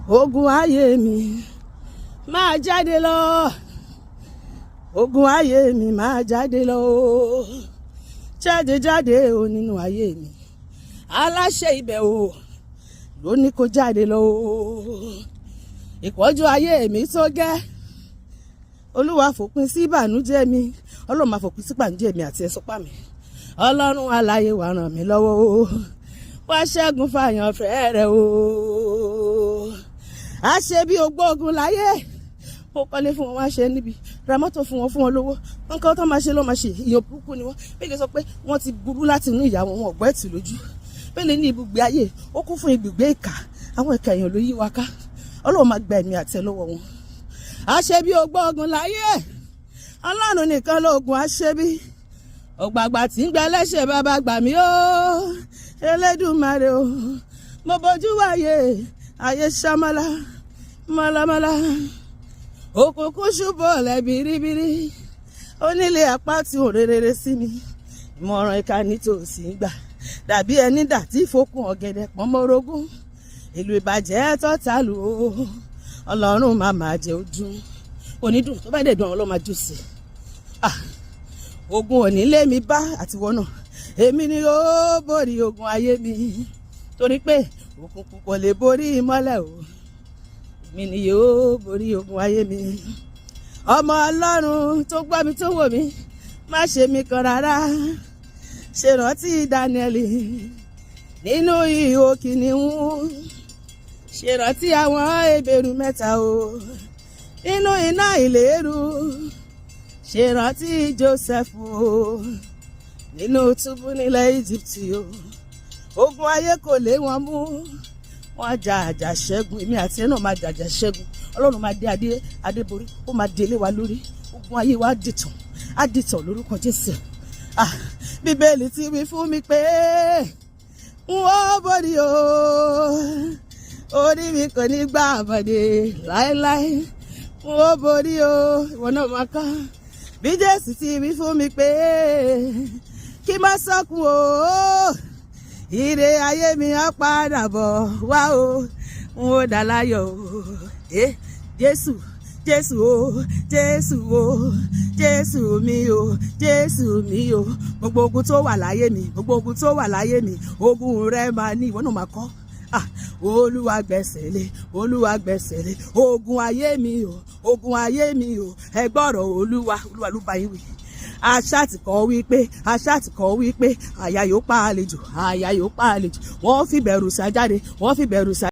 ogun ayé mi máa jáde lọ, ogun ayé mi máa jáde lọ, jáde o nínú ayé mi, aláṣẹ ibẹ̀ o ló ní kó jáde lọ, ìpọ́njú ayé mi tó gẹ́, olúwa fòpin sí ìbànújẹ́ mi, ọlọ́run máa fòpin sí ìbànújẹ́ mi àti ẹ̀sọ́pá mi, ọlọ́run aláyé wá ràn mí lọ́wọ́ o, wá ṣẹ́gun fàyàn fẹ́ rẹ̀ o, a ṣe bí ogbógun láyé, ó kọ́lé fún wọn, wá ṣe níbi ra mọ́tò fún wọn lówó, nǹkan tó máa ṣe ló máa ṣe, ìyàn burúkú ni wọ́n bẹ́ẹ̀ lè sọ pé wọ́n ti burú láti inú ìyá wọn ọ̀gbẹ́ tì lójú, bẹ́ẹ̀ lè ní ibùgbé ayé ó kún fún ibùgbé ìkà, àwọn ìkà èèyàn ló yí wa ká, ọlọ́run máa gba ẹ̀mí àti ẹ lọ́wọ́ wọn. A ṣe bí ogbógun láyé, ọlọ́run nìkan lóògùn a ṣe bí, ọ̀gbàgbà tí ń gba ẹlẹ́ṣẹ̀ bàbá gbà mí o, Elédùmarè o, mo bójú wáyé ayé ṣámálá málámálá, òkùnkùn ṣubú ọ̀lẹ́ biribiri, onílé apá tí ò rere sí mi, ìmọ̀ràn ìka nítòsí gbà dàbí ẹni dà tí ìfokùn ọ̀gẹ̀dẹ̀ pọ́nmọ́rogún, ìlú ìbàjẹ́ tọ́ta lù ó, ọlọ́run máa jẹ ojú onídùn tó bá dẹ̀ dùn àwọn ọlọ́run máa jù sí i. Ogun òní lé mi bá àtiwọ́ náà, èmi ni ó borí ogun ayé mi, torí pé òkùnkùn kò lè borí ìmọ́lẹ̀ o, èmi ni yóò borí ogun ayé mi. Ọmọ ọlọ́run tó gbọ́ mi tó wò mí, má ṣe mí kan rárá, ṣe rántí Dáníẹ́lì nínú ihò kìnìún, ṣe rántí àwọn ebèrú mẹ́ta o nínú iná ìléru, ṣe rántí Joseph o nínú túbú nílẹ̀ Íjíbítì o, ogun ayé kò lé wọn mú, wọn jàjà ṣẹ́gun, èmi àti ẹ náà máa jàjà ṣẹ́gun, ọlọ́run máa dé adéborí, ó máa délé wa lórí, ogun ayé wa á dìtàn lórúkọ Jésù. Bíbélì ti wí fún mi pé n ó borí o, orí mi kò ní gbà àbọ̀dé láéláé, n ó borí o, ìwọ náà máa kọ́. Bí Jésù ti wí fún mi pé kí má sọkún o, ire ayé mi á padà bọ̀ wá o, n ó dà láyọ̀ o, Jésù o, Jésù o, Jésù mi o, Jésù mi o, gbogbo ogun tó wà láyé mi, gbogbo ogun tó wà láyé mi, ogun rẹ máa ní, ìwọ náà máa kọ́. Olúwa gbẹ́sẹ̀ lé, Olúwa gbẹ́sẹ̀ lé, ogun ayé mi o, ogun ayé mi o, ẹ gbọ́rọ̀ Olúwa ló bá yín wí. Àṣà ti kọ́ wípé àyà yóò pa àlejò, wọ́n fi bẹ̀rù sá jáde, wọ́n fi bẹ̀rù sá